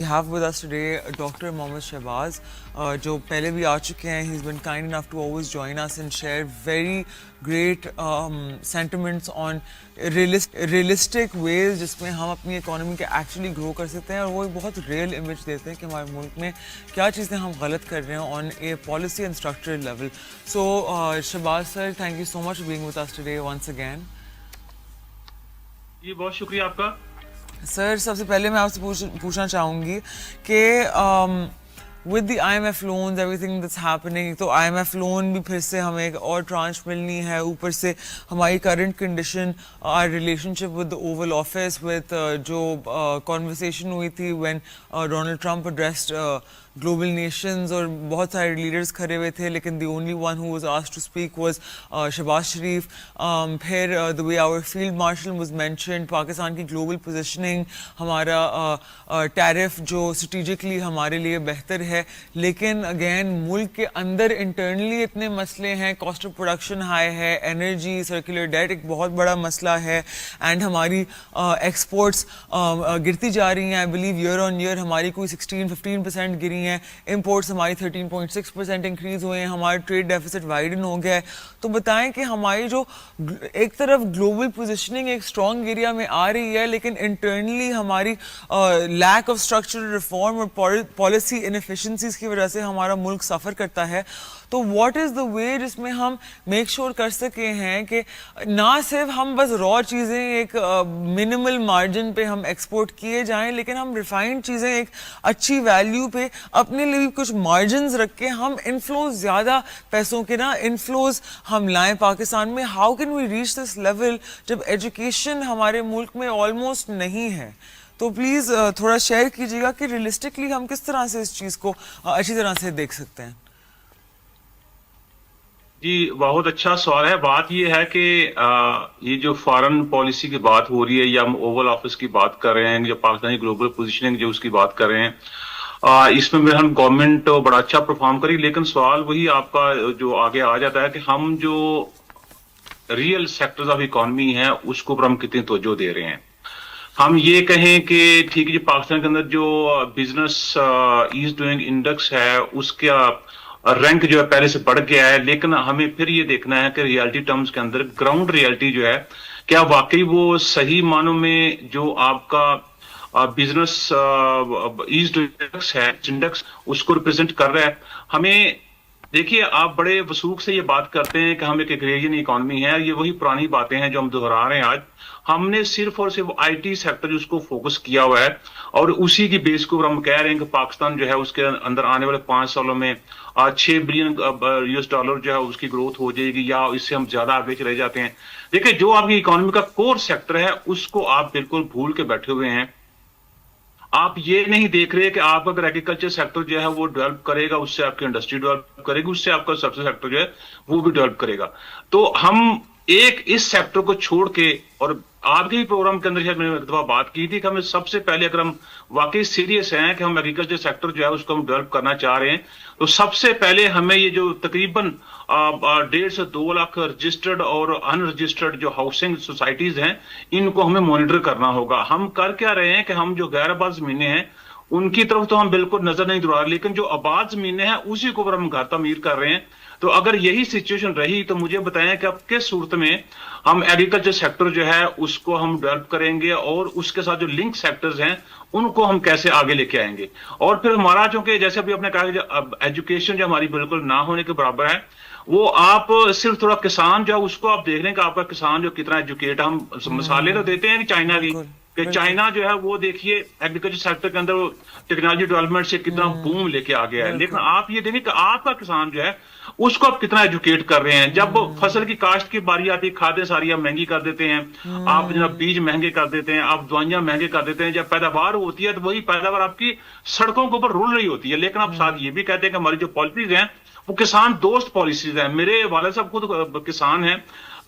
We have with us today Dr. Mohammed Shahbaz, جو پہلے بھی آ چکے ہیں. He's been kind enough to always join us and share very great sentiments on realistic ways جس میں ہم اپنی اکانومی کے ایکچولی گرو کر سکتے ہیں, اور وہ ایک بہت ریئل امیج دیتے ہیں کہ ہمارے ملک میں کیا چیزیں ہم غلط کر رہے ہیں on a policy and structural level. So Shahbaz sir, thank you so much for being with us today once again. جی بہت شکریہ آپ کا. سر سب سے پہلے میں آپ سے پوچھنا چاہوں گی کہ with the I M F loans everything that's happening, تو آئی ایم ایف لون بھی پھر سے ہمیں ایک اور ٹرانچ ملنی ہے, اوپر سے ہماری current condition are relationship with the oval office with جو کانورسیشن ہوئی تھی when Donald Trump addressed global nations, اور بہت سارے لیڈرز کھڑے ہوئے تھے لیکن the only one who was asked to speak was Shehbaz Sharif. پھر the way our field marshal was mentioned, Pakistan کی گلوبل پوزیشننگ, ہمارا ٹیرف جو اسٹریٹجکلی ہمارے لیے بہتر ہے, لیکن اگین ملک کے اندر انٹرنلی اتنے مسئلے ہیں, کاسٹ آف پروڈکشن ہائی ہے, انرجی, سرکولر ڈیٹ ایک بہت بڑا مسئلہ ہے, اینڈ ہماری ایکسپورٹس گرتی جا رہی ہیں. I believe year on year ہماری کوئی 16-15% گری ہیں, امپورٹس ہماری 13.6% انکریز ہوئے ہیں, ہمارا ٹریڈ ڈیفیسٹ وائڈن ہو گیا ہے. تو بتائیں کہ ہماری جو ایک طرف گلوبل پوزیشننگ ایک اسٹرانگ ایریا میں آ رہی ہے, لیکن انٹرنلی ہماری لیک آف اسٹرکچرل ریفارم اور پالیسی انفیشنسیز کی وجہ سے ہمارا ملک سفر کرتا ہے. تو واٹ از دا وے جس میں ہم میک شیور کر سکے ہیں کہ نہ صرف ہم بس را چیزیں ایک منیمل مارجن پہ ہم ایکسپورٹ کیے جائیں, لیکن ہم ریفائنڈ چیزیں ایک اچھی ویلیو پہ اپنے لیے بھی کچھ مارجنز رکھ کے ہم انفلوز, زیادہ پیسوں کے نا انفلوز ہم لائیں پاکستان میں. How can we reach this level جب ایجوکیشن ہمارے ملک میں آلموسٹ نہیں ہے؟ تو پلیز تھوڑا شیئر کیجیے گا کہ ریئلسٹکلی ہم کس طرح سے اس چیز کو اچھی طرح سے دیکھ سکتے ہیں. جی بہت اچھا سوال ہے. بات یہ ہے کہ یہ جو فارن پالیسی کی بات ہو رہی ہے یا ہم اوول آفس کی بات کر رہے ہیں, جو پاکستانی گلوبل پوزیشننگ جو اس کی بات کر رہے ہیں, اس میں ہم گورنمنٹ بڑا اچھا پرفارم کری, لیکن سوال وہی آپ کا جو آگے آ جاتا ہے کہ ہم جو ریئل سیکٹرز آف اکانومی ہیں اس کو پر ہم کتنی توجہ دے رہے ہیں. ہم یہ کہیں کہ ٹھیک ہے جی پاکستان کے اندر جو بزنس ایز ڈوئنگ انڈیکس ہے اس کا رینک جو ہے پہلے سے بڑھ گیا ہے, لیکن ہمیں پھر یہ دیکھنا ہے کہ ریالٹی ٹرمز کے اندر گراؤنڈ ریالٹی جو ہے کیا واقعی وہ صحیح معنوں میں جو آپ کا بزنس ایز انڈیکس ہے انڈیکس اس کو ریپرزینٹ کر رہا ہے. ہمیں دیکھیے آپ بڑے وثوق سے یہ بات کرتے ہیں کہ ہم ایک ایگریرین اکانومی ہے, یہ وہی پرانی باتیں ہیں جو ہم دہرا رہے ہیں آج. ہم نے صرف اور صرف آئی ٹی سیکٹر اس کو فوکس کیا ہوا ہے, اور اسی کی بیس کو ہم کہہ رہے ہیں کہ پاکستان جو ہے اس کے اندر آنے والے 5 سالوں میں $6 بلین جو ہے اس کی گروتھ ہو جائے گی, یا اس سے ہم زیادہ آگے چلے جاتے ہیں. دیکھیں جو آپ کی اکانومی کا کور سیکٹر ہے اس کو آپ بالکل بھول کے بیٹھے ہوئے ہیں. آپ یہ نہیں دیکھ رہے کہ آپ اگر ایگریکلچر سیکٹر جو ہے وہ ڈیولپ کرے گا, اس سے آپ کی انڈسٹری ڈیولپ کرے گی, اس سے آپ کا سب سے سیکٹر جو ہے وہ بھی ڈیولپ کرے گا. تو ہم ایک اس سیکٹر کو چھوڑ کے, اور آپ کے ہی پروگرام کے اندر شاید میں نے ایک دفعہ بات کی تھی کہ ہمیں سب سے پہلے اگر ہم واقعی سیریس ہیں کہ ہم ایگریکلچر سیکٹر جو ہے اس کو ہم ڈیولپ کرنا چاہ رہے ہیں, تو سب سے پہلے ہمیں یہ جو تقریباً 1.5 سے 2 لاکھ رجسٹرڈ اور ان رجسٹرڈ جو ہاؤسنگ سوسائٹیز ہیں ان کو ہمیں مانیٹر کرنا ہوگا. ہم کر کیا رہے ہیں کہ ہم جو غیر آباد زمینیں ہیں ان کی طرف تو ہم بالکل نظر نہیں دوڑا رہے, لیکن جو آباد زمینیں ہیں اسی کو ہم گھر تعمیر کر رہے ہیں. تو اگر یہی سچویشن رہی تو مجھے بتائیں کہ اب کس صورت میں ہم ایگریکلچر سیکٹر جو ہے اس کو ہم ڈیولپ کریں گے, اور اس کے ساتھ جو لنک سیکٹرز ہیں ان کو ہم کیسے آگے لے کے آئیں گے. اور پھر ہمارا چونکہ جیسے ابھی آپ نے کہا کہ ایجوکیشن جو ہماری بالکل نہ ہونے کے برابر ہے, وہ آپ صرف تھوڑا کسان جو ہے اس کو آپ دیکھ رہے ہیں کہ آپ کا کسان جو کتنا ایجوکیٹ. ہم مثالیں تو دیتے ہیں چائنا کی, کہ چائنا جو ہے وہ دیکھیے ایگریکلچر سیکٹر کے اندر ٹیکنالوجی ڈیولپمنٹ سے کتنا بوم لے کے آگے ہے, لیکن آپ یہ دیکھیں کہ آپ کا کسان جو ہے اس کو آپ کتنا ایجوکیٹ کر رہے ہیں. جب فصل کی کاشت کی باری آتی ہے, کھادیں ساری آپ مہنگی کر دیتے ہیں, آپ جناب بیج مہنگے کر دیتے ہیں, آپ دوائیاں مہنگے کر دیتے ہیں. جب پیداوار ہوتی ہے تو وہی پیداوار آپ کی سڑکوں کے اوپر رول رہی ہوتی ہے, لیکن آپ ساتھ یہ بھی کہتے ہیں کہ ہماری جو پالیسیز ہیں وہ کسان دوست پالیسیز ہیں. میرے والد صاحب خود کسان ہیں,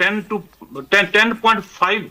10.5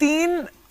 3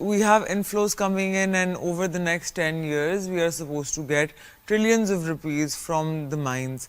we have inflows coming in and over the next 10 years we are supposed to get trillions of rupees from the mines.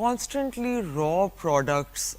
constantly raw products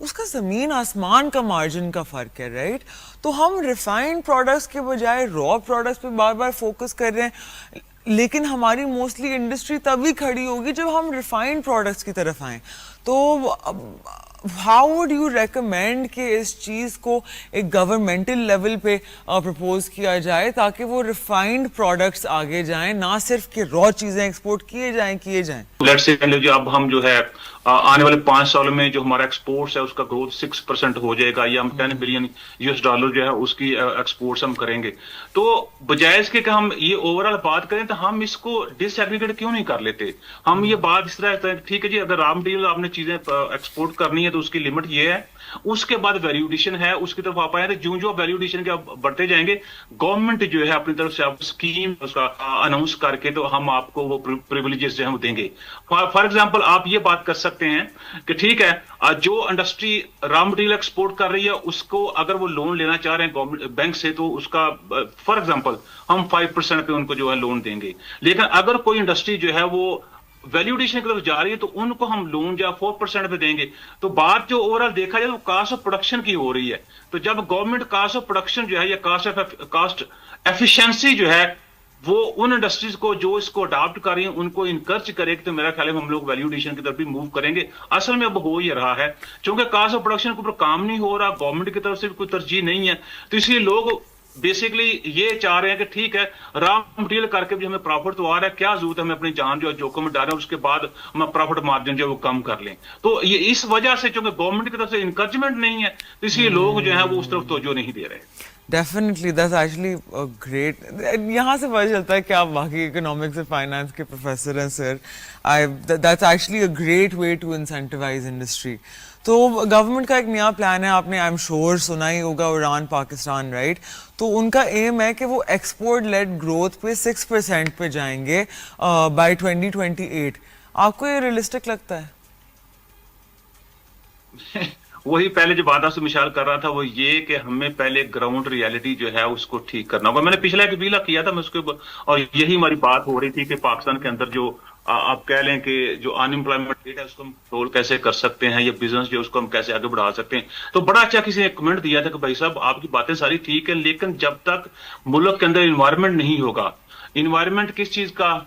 اس کا زمین آسمان کا مارجن کا فرق ہے رائٹ. تو ہم ریفائنڈ پروڈکٹس کے بجائے را پروڈکٹس پہ بار بار فوکس کر رہے ہیں, لیکن ہماری موسٹلی انڈسٹری تبھی کھڑی ہوگی جب ہم ریفائنڈ پروڈکٹس کی طرف آئیں. تو ہاؤ وڈ یو ریکمینڈ کہ اس چیز کو ایک گورنمنٹل لیول پہ پرپوز کیا جائے تاکہ وہ ریفائنڈ پروڈکٹس آگے جائیں, نہ صرف کہ را چیزیں ایکسپورٹ کیے جائیں. لیٹس سے اب ہم جو ہے آنے والے 5 سالوں میں جو ہمارا ایکسپورٹس ہے اس کا گروتھ 6% ہو جائے گا, یا ہم 10 بلین $US جو ہے اس کی ایکسپورٹس ہم کریں گے. تو بجائے اس کے کہ ہم یہ اوور آل بات کریں تو ہم اس کو ڈس ایگریگیٹ کیوں نہیں کر لیتے. ہم یہ بات اس طرح ٹھیک ہے جی, اگر را مٹیریل آپ نے چیزیں ایکسپورٹ کرنی ہے تو اس کی لمٹ یہ ہے, اس کے بعد ویلیو ایڈیشن ہے, اس کی طرف آپ آئے تو جو ویلیو ایڈیشن کے بڑھتے جائیں گے, گورنمنٹ جو ہے اپنی طرف سے آپ اسکیم اس کا اناؤنس کر کے تو ہم آپ کو وہ پریویلیجز جو ہے وہ دیں گے. فار ایگزامپل آپ یہ بات کر سکتے ہیں کہ ٹھیک ہے جو انڈسٹری را مٹیریل ایکسپورٹ کر رہی ہے اس کو اگر وہ لون لینا چاہ رہے ہیں گورنمنٹ بینک سے تو اس کا فار ایگزامپل ہم 5% پہ ان کو جو ہے لون دیں گے. لیکن اگر کوئی انڈسٹری جو ہے وہ ویلیو ایڈیشن کی طرف جا رہی ہے تو ان کو ہم لون یا 4% پہ دیں گے. تو بات جو اوور آل دیکھا جائے تو کاسٹ آف پروڈکشن کی ہو رہی ہے. تو جب گورنمنٹ کاسٹ آف پروڈکشن جو ہے یا کاسٹ ایفیشنسی جو ہے وہ ان انڈسٹریز کو جو اس کو اڈاپٹ کر رہی ہیں ان کو انکرج کرے گی, تو میرا خیال ہے ہم لوگ ویلیو ایڈیشن کی طرف بھی موو کریں گے. اصل میں اب ہو ہی رہا ہے, چونکہ کاسٹ آف پروڈکشن کے اوپر کام نہیں ہو رہا, گورنمنٹ کی طرف سے بھی کوئی ترجیح نہیں ہے, تو اس لیے لوگ بیسکلی یہ چاہ رہے ہیں کہ ٹھیک ہے را مٹیریل کر کے بھی ہمیں پروفٹ تو آ رہا ہے, کیا ضرورت ہے ہمیں اپنی جان جو ہے جوکھم میں ڈالیں, اس کے بعد ہم پروفٹ مارجن جو ہے وہ کم کر لیں. تو یہ اس وجہ سے چونکہ گورنمنٹ کی طرف سے انکریجمنٹ نہیں ہے تو اس لیے لوگ جو ہیں وہ اس طرف توجہ نہیں دے رہے. Definitely that's actually great. یہاں سے پتہ چلتا ہے کہ آپ باقی اکنامکس اور فائنانس کے پروفیسر ہیں sir. That's actually a great way to incentivize industry. تو گورنمنٹ کا ایک نیا پلان ہے, آپ نے آئی ایم شیور سنا ہی ہوگا, ایران پاکستان رائٹ. تو ان کا ایم ہے کہ وہ ایکسپورٹ لیڈ گروتھ پہ 6% پہ جائیں گے بائی 2028. آپ کو یہ ریئلسٹک لگتا ہے؟ وہی پہلے جو بات آپ سے مثال کر رہا تھا وہ یہ کہ ہمیں پہلے گراؤنڈ ریالٹی جو ہے اس کو ٹھیک کرنا ہوگا. میں نے پچھلا ایک ویلا کیا تھا میں اس کے اور یہی ہماری بات ہو رہی تھی کہ پاکستان کے اندر جو آپ کہہ لیں کہ جو ان امپلائمنٹ ریٹ ہے اس کو ہم کنٹرول کیسے کر سکتے ہیں, یا بزنس جو اس کو ہم کیسے آگے بڑھا سکتے ہیں. تو بڑا اچھا کسی نے کمنٹ دیا تھا کہ بھائی صاحب آپ کی باتیں ساری ٹھیک ہے, لیکن جب تک ملک کے اندر انوائرمنٹ نہیں ہوگا, انوائرمنٹ کس چیز کا,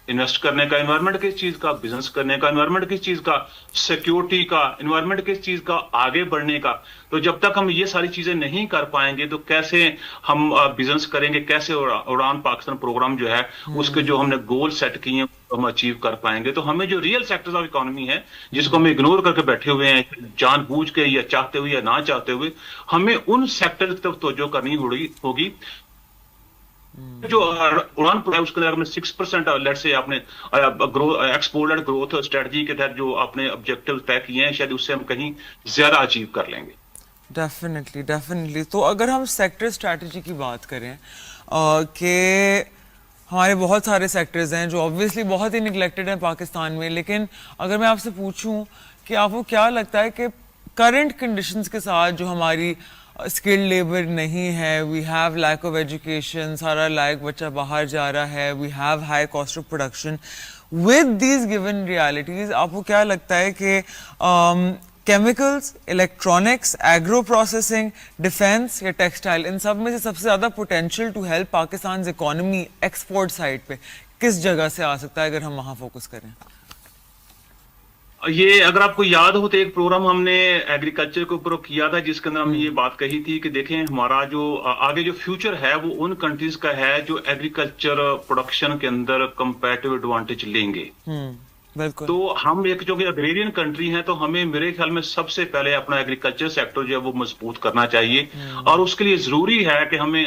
انویسٹ کرنے کا, انوائرمنٹ کس چیز کا, بزنس کرنے کا, انوائرمنٹ کس چیز کا, سیکیورٹی کا, انوائرمنٹ کس چیز کا, آگے بڑھنے کا. تو جب تک ہم یہ ساری چیزیں نہیں کر پائیں گے تو کیسے ہم بزنس کریں گے, کیسے اڑان پاکستان پروگرام جو ہے اس کے جو ہم نے گول سیٹ کیے ہیں ہم اچیو کر پائیں گے. تو ہمیں جو ریئل سیکٹرز آف اکانومی ہے جس کو ہم اگنور کر کے بیٹھے ہوئے ہیں جان بوجھ کے یا چاہتے ہوئے یا نہ چاہتے ہوئے, ہمیں ان سیکٹر کی طرف توجہ کرنی ہوگی. جو اڑان ہے اس کے اندر 6% لیٹ سے آپ نے ایکسپورٹ لیڈ گروتھ اسٹریٹجی کے تحت جو آپ نے آبجیکٹو طے کیے ہیں شاید اس سے ہم کہیں زیادہ اچیو کر لیں گے. ڈیفینیٹلی. تو اگر ہم سیکٹر اسٹریٹجی کی بات کریں کہ ہمارے بہت سارے سیکٹرز ہیں جو آبویسلی بہت ہی نگلیکٹڈ ہیں پاکستان میں, لیکن اگر میں آپ سے پوچھوں کہ آپ کو کیا لگتا ہے کہ کرنٹ کنڈیشنز کے ساتھ جو ہماری اسکلڈ لیبر نہیں ہے, we have lack of education, سارا لائک بچہ باہر جا رہا ہے, we have high cost of production, with these given realities آپ کو کیا لگتا ہے کہ chemicals, electronics, agro processing, defence یا ٹیکسٹائل, ان سب میں سے سب سے زیادہ potential to help Pakistan economy export side پہ کس جگہ سے آ سکتا ہے اگر ہم وہاں فوکس کریں؟ یہ اگر آپ کو یاد ہو تو ایک پروگرام ہم نے ایگریکلچر کے اوپر کیا تھا جس کے اندر ہم نے یہ بات کہی تھی کہ دیکھیں ہمارا جو آگے جو فیوچر ہے وہ ان کنٹریز کا ہے جو ایگریکلچر پروڈکشن کے اندر کمپیریٹیو ایڈوانٹیج لیں گے. بالکل. تو ہم ایک جو کہ اگریرین کنٹری ہیں تو ہمیں میرے خیال میں سب سے پہلے اپنا ایگریکلچر سیکٹر جو ہے وہ مضبوط کرنا چاہیے, اور اس کے لیے ضروری ہے کہ ہمیں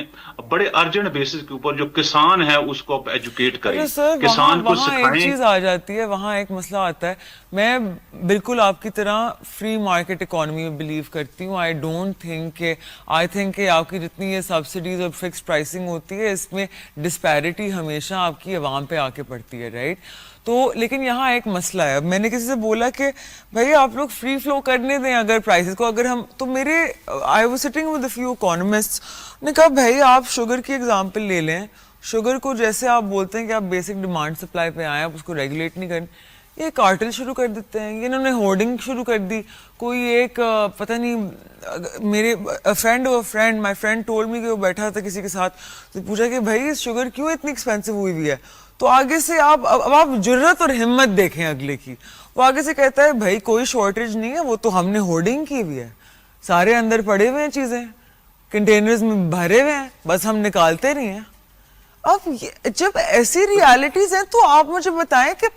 بڑے ارجنٹ بیسس کے اوپر جو کسان ہے اس کو ایجوکیٹ کریں, کسان کو سکھائیں. ایک چیز آ جاتی ہے, وہاں ایک مسئلہ آتا ہے. میں بالکل آپ کی طرح فری مارکیٹ اکانومی میں بلیو کرتی ہوں. آئی تھنک کہ آپ کی جتنی یہ سبسڈیز اور فکس پرائسنگ ہوتی ہے اس میں ڈسپیرٹی ہمیشہ آپ کی عوام پہ آ کے پڑتی ہے رائٹ. تو لیکن یہاں ایک مسئلہ ہے, میں نے کسی سے بولا کہ بھائی آپ لوگ فری فلو کرنے دیں اگر پرائسز کو, اگر ہم تو میرے I was sitting with a few economist نے کہا بھائی آپ شوگر کی ایگزامپل لے لیں, شوگر کو جیسے آپ بولتے ہیں کہ آپ بیسک ڈیمانڈ سپلائی پہ آئیں, آپ اس کو ریگولیٹ نہیں کریں, یہ کارٹل شروع کر دیتے ہیں. یہ انہوں نے ہورڈنگ شروع کر دی. کوئی ایک پتہ نہیں میرے مائی فرینڈ ٹولڈ می کہ وہ بیٹھا تھا کسی کے ساتھ, تو پوچھا کہ بھائی شوگر کیوں اتنی ایکسپینسو ہوئی ہے. تو آگے سے اب آپ جرت اور ہمت دیکھیں اگلے کی. وہ آگے سے کہتا ہے بھائی کوئی شارٹیج نہیں ہے, وہ تو ہم نے ہورڈنگ کی ہوئی ہے, سارے اندر پڑے ہوئے ہیں چیزیں, کنٹینرز میں بھرے ہوئے ہیں, بس ہم نکالتے نہیں ہیں. اب جب ایسی ریالٹیز ہیں تو آپ مجھے بتائیں کہ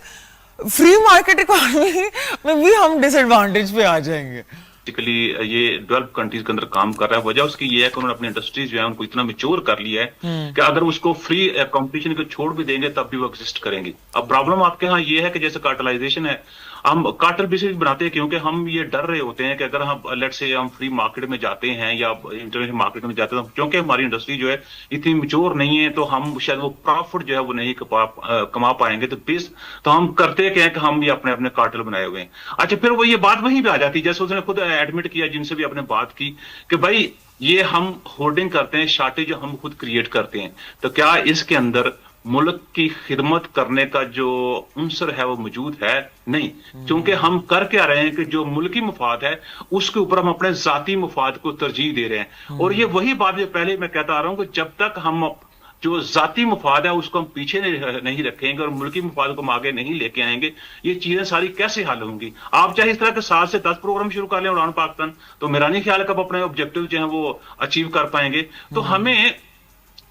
فری مارکیٹ اکانومی میں بھی ہم ڈس ایڈوانٹیج پہ آ جائیں گے. بیسیکلی یہ ڈیولپ کنٹریز کے اندر کام کر رہا ہے. وجہ اس کی یہ ہے کہ انہوں نے اپنی انڈسٹریز جو ہے ان کو اتنا میچور کر لیا ہے کہ اگر اس کو فری کمپٹیشن کو چھوڑ بھی دیں گے تب بھی وہ ایگزسٹ کریں گے. اب پرابلم آپ کے ہاں یہ ہے کہ جیسے کارٹلائزیشن ہے, ہم کارٹل بیسکلی بناتے ہیں کیونکہ ہم یہ ڈر رہے ہوتے ہیں کہ اگر ہم لیٹ سے ہم فری مارکیٹ میں جاتے ہیں یا انٹرنیشنل مارکیٹ میں جاتے ہیں, کیونکہ ہماری انڈسٹری جو ہے اتنی میچور نہیں ہے تو ہم شاید وہ پروفٹ جو ہے وہ نہیں کما پائیں گے. تو ہم کرتے کیا ہے کہ ہم یہ اپنے اپنے کارٹل بنائے ہوئے ہیں. اچھا پھر وہ یہ بات وہیں پہ آ جاتی ہے جیسے اس نے خود ایڈمٹ کیا, جن سے بھی آپ نے بات کی کہ بھائی یہ ہم ہورڈنگ کرتے ہیں, شارٹیج ہم خود کریٹ کرتے ہیں, تو کیا اس کے اندر ملک کی خدمت کرنے کا جو عنصر ہے وہ موجود ہے؟ نہیں, کیونکہ ہم کر کے آ رہے ہیں کہ جو ملکی مفاد ہے اس کے اوپر ہم اپنے ذاتی مفاد کو ترجیح دے رہے ہیں. اور یہ وہی بات جو پہلے میں کہتا آ رہا ہوں کہ جب تک ہم جو ذاتی مفاد ہے اس کو ہم پیچھے نہیں رکھیں گے اور ملکی مفاد کو ہم آگے نہیں لے کے آئیں گے, یہ چیزیں ساری کیسے حل ہوں گی؟ آپ چاہے اس طرح کے 7 سے 10 پروگرام شروع کر لیں اڑان پاکستان, تو میرا نہیں خیال ہے کہ آپ اپنے آبجیکٹو جو ہیں وہ اچیو کر پائیں گے. تو ہمیں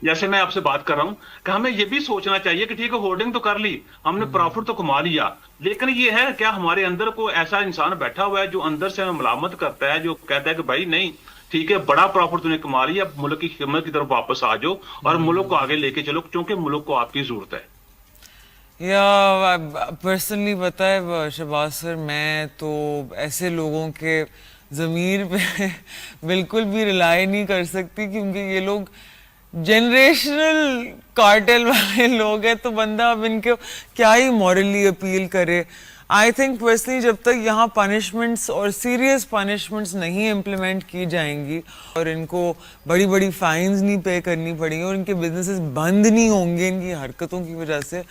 جیسے میں آپ سے بات کر رہا ہوں کہ ہمیں یہ بھی سوچنا چاہیے کہ ٹھیک ہے ہورڈنگ تو کر لی, ہم نے پروفٹ تو کما لیا, لیکن یہ ہے کیا ہمارے اندر کوئی ایسا انسان بیٹھا ہوا ہے جو اندر سے ہمیں ملامت کرتا ہے, جو کہتا ہے کہ بھائی نہیں ٹھیک ہے بڑا پروفٹ تو نے کما لیا, اب ملک کی خدمت کی طرف واپس آ جاؤ اور ملک کو آگے لے کے چلو کیونکہ ملک کو آپ کی ضرورت ہے. یا پرسنلی پتہ ہے شہباز سر, میں تو ایسے لوگوں کے ضمیر پہ بالکل بھی ریلائی نہیں کر سکتی, کیونکہ یہ لوگ جنریشنل کارٹل والے لوگ ہیں, تو بندہ اب ان کو کیا ہی مورلی اپیل کرے. آئی تھنک پرسنلی جب تک یہاں پنشمنٹس اور سیریس پنشمنٹس نہیں امپلیمنٹ کی جائیں گی اور ان کو بڑی بڑی فائنز نہیں پے کرنی پڑیں گی اور ان کے بزنسز بند نہیں ہوں گے ان کی حرکتوں کی وجہ سے,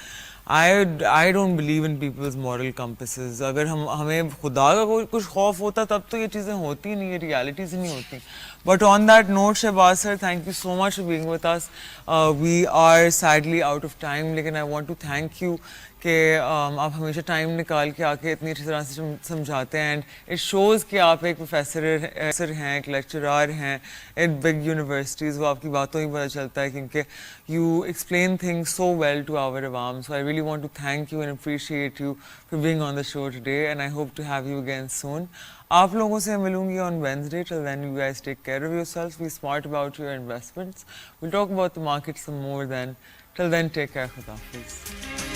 I don't believe in people's moral compasses. اگر ہمیں خدا کا کوئی کچھ خوف ہوتا تب تو یہ چیزیں ہوتی نہیں, یہ ریالٹیز ہی نہیں ہوتی. But on that note, Shehbaz sir, thank you so much for being with us. We are sadly out of time, لیکن I want to thank you کہ آپ ہمیشہ ٹائم نکال کے آ کے اتنی اچھی طرح سے سمجھاتے ہیں, اینڈ اٹ شوز کہ آپ ایک پروفیسر ہیں, ایک لیکچرار ہیں ایٹ بگ یونیورسٹیز. وہ آپ کی باتوں ہی پتہ چلتا ہے کیونکہ you explain things so well to our عوام. So I really want to thank you and appreciate you for being on the show today, and I hope to have you again soon. آپ لوگوں سے ملوں گی on Wednesday. Till then you guys take care of yourself, be smart about your investments. We'll talk about the market some more then. Till then take care. خدا حافظ.